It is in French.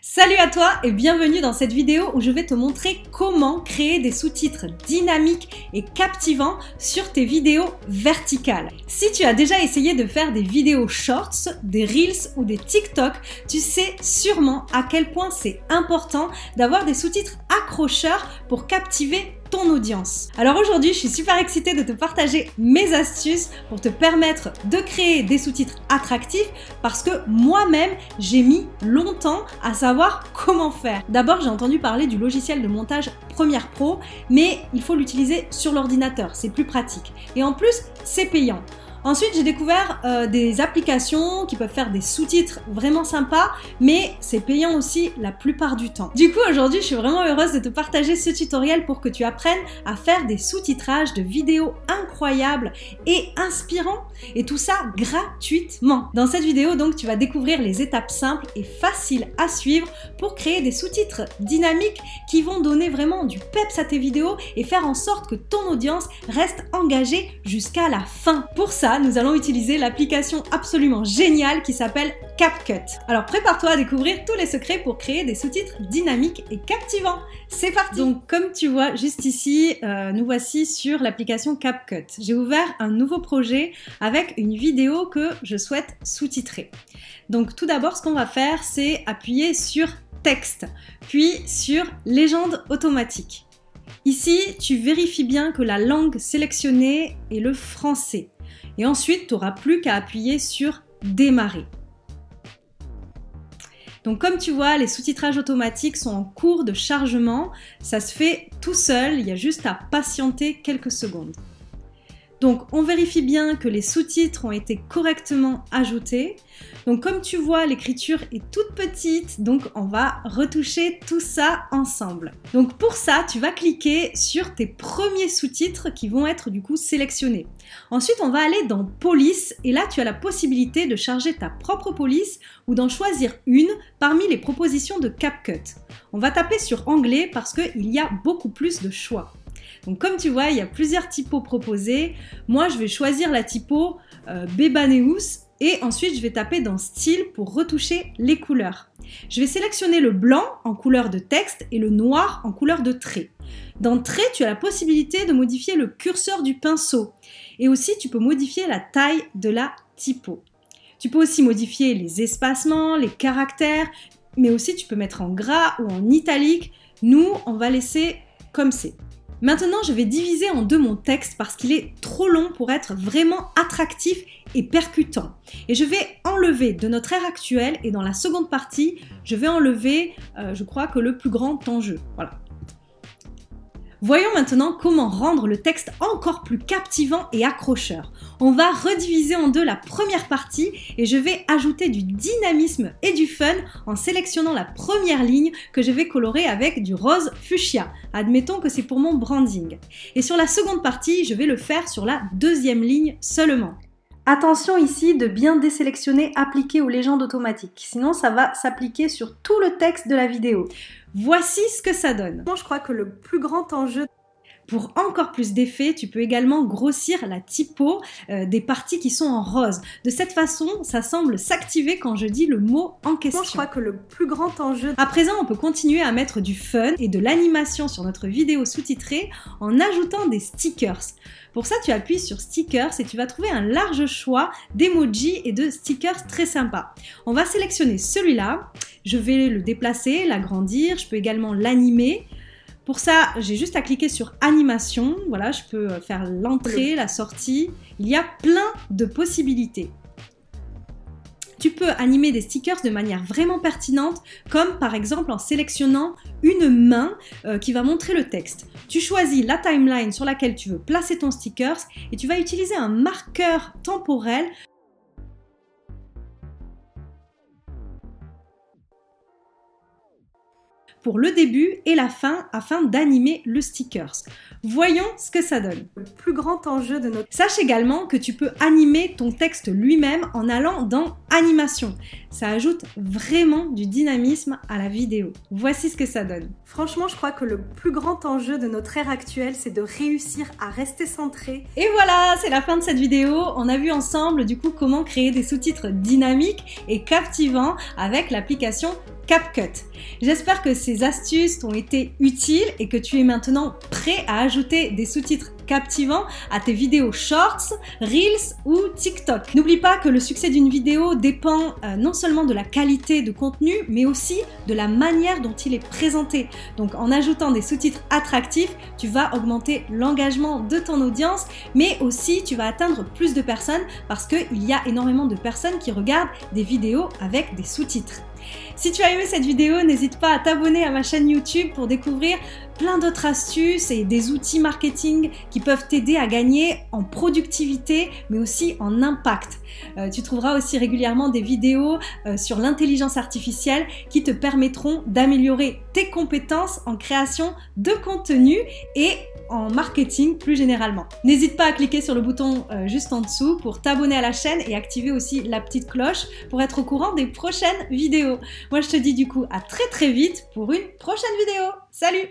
Salut à toi et bienvenue dans cette vidéo où je vais te montrer comment créer des sous-titres dynamiques et captivants sur tes vidéos verticales. Si tu as déjà essayé de faire des vidéos shorts, des reels ou des TikTok, tu sais sûrement à quel point c'est important d'avoir des sous-titres accrocheurs pour captiver ton audience. Alors aujourd'hui, je suis super excitée de te partager mes astuces pour te permettre de créer des sous-titres attractifs parce que moi-même, j'ai mis longtemps à savoir comment faire. D'abord, j'ai entendu parler du logiciel de montage Premiere Pro, mais il faut l'utiliser sur l'ordinateur, c'est plus pratique. Et en plus, c'est payant. Ensuite, j'ai découvert des applications qui peuvent faire des sous-titres vraiment sympas, mais c'est payant aussi la plupart du temps. Du coup, aujourd'hui, je suis vraiment heureuse de te partager ce tutoriel pour que tu apprennes à faire des sous-titrages de vidéos incroyables et inspirants, et tout ça gratuitement. Dans cette vidéo, donc, tu vas découvrir les étapes simples et faciles à suivre pour créer des sous-titres dynamiques qui vont donner vraiment du peps à tes vidéos et faire en sorte que ton audience reste engagée jusqu'à la fin. Pour ça, nous allons utiliser l'application absolument géniale qui s'appelle CapCut. Alors prépare-toi à découvrir tous les secrets pour créer des sous-titres dynamiques et captivants. C'est parti! Donc comme tu vois juste ici, nous voici sur l'application CapCut. J'ai ouvert un nouveau projet avec une vidéo que je souhaite sous-titrer. Donc tout d'abord, ce qu'on va faire, c'est appuyer sur texte, puis sur légende automatique. Ici, tu vérifies bien que la langue sélectionnée est le français. Et ensuite, tu n'auras plus qu'à appuyer sur démarrer. Donc comme tu vois, les sous-titrages automatiques sont en cours de chargement. Ça se fait tout seul, il y a juste à patienter quelques secondes. Donc on vérifie bien que les sous-titres ont été correctement ajoutés. Donc comme tu vois, l'écriture est toute petite, donc on va retoucher tout ça ensemble. Donc pour ça, tu vas cliquer sur tes premiers sous-titres qui vont être du coup sélectionnés. Ensuite, on va aller dans Police et là tu as la possibilité de charger ta propre police ou d'en choisir une parmi les propositions de CapCut. On va taper sur anglais parce qu'il y a beaucoup plus de choix. Donc comme tu vois, il y a plusieurs typos proposés. Moi, je vais choisir la typo Bebaneus et ensuite je vais taper dans Style pour retoucher les couleurs. Je vais sélectionner le blanc en couleur de texte et le noir en couleur de trait. Dans Trait, tu as la possibilité de modifier le curseur du pinceau et aussi tu peux modifier la taille de la typo. Tu peux aussi modifier les espacements, les caractères, mais aussi tu peux mettre en gras ou en italique. Nous, on va laisser comme c'est. Maintenant, je vais diviser en deux mon texte parce qu'il est trop long pour être vraiment attractif et percutant. Et je vais enlever de notre ère actuelle et dans la seconde partie, je vais enlever, je crois que le plus grand enjeu. Voilà. Voyons maintenant comment rendre le texte encore plus captivant et accrocheur. On va rediviser en deux la première partie et je vais ajouter du dynamisme et du fun en sélectionnant la première ligne que je vais colorer avec du rose fuchsia. Admettons que c'est pour mon branding. Et sur la seconde partie, je vais le faire sur la deuxième ligne seulement. Attention ici de bien désélectionner appliquer aux légendes automatiques, sinon ça va s'appliquer sur tout le texte de la vidéo. Voici ce que ça donne. Je crois que le plus grand enjeu... Pour encore plus d'effet, tu peux également grossir la typo des parties qui sont en rose. De cette façon, ça semble s'activer quand je dis le mot en question. Je crois que le plus grand enjeu... À présent, on peut continuer à mettre du fun et de l'animation sur notre vidéo sous-titrée en ajoutant des stickers. Pour ça, tu appuies sur stickers et tu vas trouver un large choix d'emojis et de stickers très sympas. On va sélectionner celui-là. Je vais le déplacer, l'agrandir. Je peux également l'animer. Pour ça, j'ai juste à cliquer sur animation. Voilà, je peux faire l'entrée, la sortie. Il y a plein de possibilités. Tu peux animer des stickers de manière vraiment pertinente, comme par exemple en sélectionnant une main qui va montrer le texte. Tu choisis la timeline sur laquelle tu veux placer ton sticker et tu vas utiliser un marqueur temporel pour le début et la fin afin d'animer le stickers. Voyons ce que ça donne. Le plus grand enjeu de notre... Sache également que tu peux animer ton texte lui-même en allant dans Animation. Ça ajoute vraiment du dynamisme à la vidéo. Voici ce que ça donne. Franchement, je crois que le plus grand enjeu de notre ère actuelle, c'est de réussir à rester centré. Et voilà, c'est la fin de cette vidéo. On a vu ensemble du coup comment créer des sous-titres dynamiques et captivants avec l'application CapCut. J'espère que ces astuces t'ont été utiles et que tu es maintenant prêt à ajouter des sous-titres captivants à tes vidéos Shorts, Reels ou TikTok. N'oublie pas que le succès d'une vidéo dépend non seulement de la qualité de contenu, mais aussi de la manière dont il est présenté. Donc en ajoutant des sous-titres attractifs, tu vas augmenter l'engagement de ton audience, mais aussi tu vas atteindre plus de personnes parce qu'il y a énormément de personnes qui regardent des vidéos avec des sous-titres. Si tu as aimé cette vidéo, n'hésite pas à t'abonner à ma chaîne YouTube pour découvrir plein d'autres astuces et des outils marketing qui peuvent t'aider à gagner en productivité mais aussi en impact. Tu trouveras aussi régulièrement des vidéos sur l'intelligence artificielle qui te permettront d'améliorer tes compétences en création de contenu et en marketing plus généralement. N'hésite pas à cliquer sur le bouton juste en dessous pour t'abonner à la chaîne et activer aussi la petite cloche pour être au courant des prochaines vidéos. Moi je te dis du coup à très vite pour une prochaine vidéo. Salut!